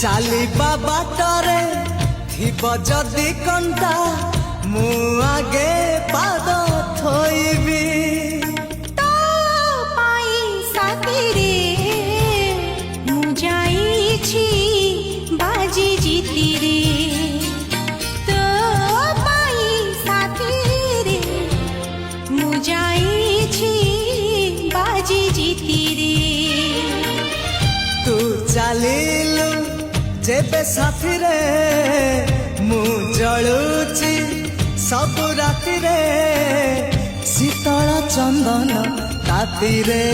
ଚାଲିବା ବାଟରେ ଥିବ ଯଦି କଣ୍ଟା ମୁଁ ଆଗେ ପାଦ ଥୋଇବି। ତୋ ପାଇଁ ସାଥିରେ ମୁଁ ଯାଇଛି ବାଜି ଜିତିରେ। ତୋ ପାଇଁ ସାଥିରେ ମୁଁ ଯାଇଛି ବାଜି ଜିତିରେ। ତୁ ଚାଲିଲୁ जेबे साथी रे मु जलुची सब राति रे शीतल चंदन ताती रे।